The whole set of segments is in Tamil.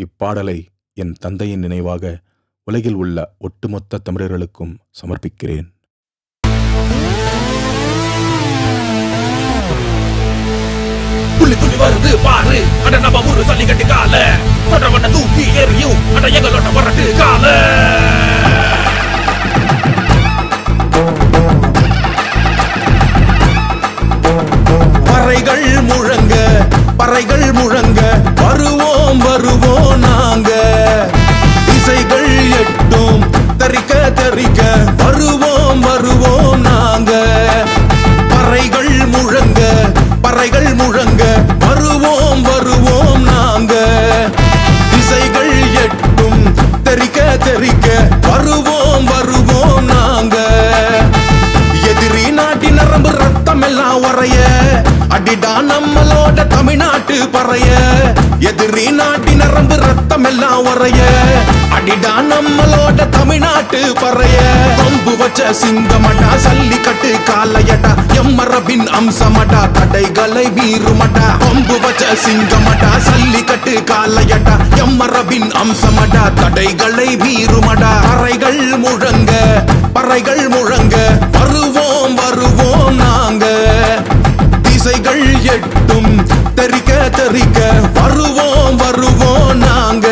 இப்பாடலை என் தந்தையின் நினைவாக உலகில் உள்ள ஒட்டுமொத்த தமிழர்களுக்கும் சமர்ப்பிக்கிறேன். புள்ளி துளி வருது பாரு, அட நம்ம ஊரு சல்லிக்கட்டு கால கொண்டவன தூக்கி எறியும், அட எங்களோட வரட்டு கால. பறைகள் முழங்க பறைகள் முழங்க வருவோம் வருவோம் நாங்க, திசைகள் எட்டும் தரிக்க தரிக்க வருவோம் வருவோம் நாங்க. பறைகள் முழங்க பறைகள் முழங்க வருவோம் வருவோம் நாங்க, திசைகள் எட்டும் தரிக்க தரிக்க வருவோம் வருவோம் நாங்க. எதிரி நாட்டி நரம்பு ரத்தம் எல்லாம் வரைய அடிடா நம்மளோட தமிழ்நாட்டு பறைய. எதிரி நாட்டி நரம்பு ரத்தம் எல்லாம் வரைய அடிடா நம்மளோட தமிழ்நாட்டு பறைய. கொம்பு வச்ச சிங்கமடா சல்லிக்கட்டு காலையடா எம்மரபின் அம்சமடா தடைகளை மீறுமடா. கொம்பு வச்ச சிங்கமடா சல்லிக்கட்டு காலையடா எம்மரபின் அம்சமடா தடைகளை மீறுமடா. பறைகள் முழங்க பறைகள் முழங்க வருவோம் வருவோம் நாங்க, திசைகள் எட்டும் தரிக்க தரிக்க வருவோம் வருவோம் நாங்க.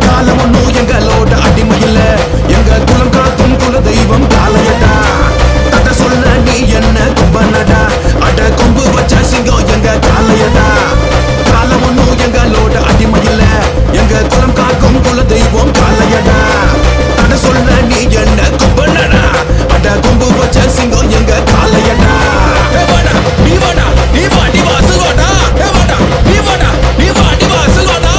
காலம் ஒன்னும் எங்களோட அடிமையில, எங்க குலம் காக்கும் குல தெய்வம் காலையடா. தட்ட சொல்ல நீ என்ன கும்பனடா, அட கொம்பு வச்ச சிங்கம் எங்க காலையடா. காலம் ஒன்னும் எங்களோட அடிமையில, எங்க குலம் காக்கும் குல தெய்வம் காலையடா. தட சொல்ல நீ என்ன கும்பனடா, அட கொம்பு வச்ச சிங்கம் எங்க காலையடா. நீ வாடா நீ வாடி வாசுவாடா, நீ வாடா நீ வாடி வாசுவாடா.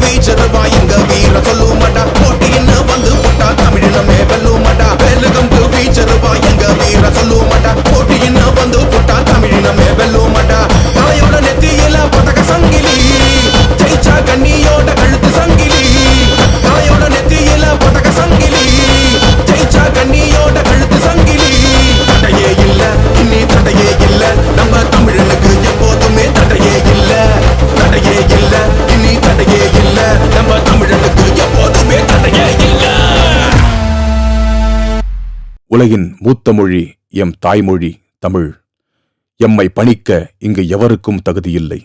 வீச்சருவா எங்க வீர சொல்லுமாடா, போட்டின்னு வந்து புட்டா தமிழினமே வெல்லுமாடா. வேலுகம்பு வீச்சருவா எங்க வீர சொல்லுமாடா, போட்டின்னு வந்து புட்டா தமிழினமே வெல்லுமாடா. தலையோட நெத்தியில பதக்க சங்கிலி, ஜெயிச்சா கண்ணியோட கழுத்து சங்கிலி. தலையோட நெத்தியில பதக்க சங்கிலி, ஜெயிச்சா கண்ணியோட கழுத்து சங்கிலி. தடையே இல்ல இனி தடையே இல்ல, நம்ம தமிழனுக்கு எப்போதுமே தடையே இல்ல. தடையே இல்ல இனி தடையே இல்ல, நம்ம தமிழனுக்கு எப்போதுமே தடையே இல்ல. உலகின் மூத்த மொழி எம் தாய்மொழி தமிழ். எம்மை பணிக்க இங்கு எவருக்கும் தகுதியில்லை.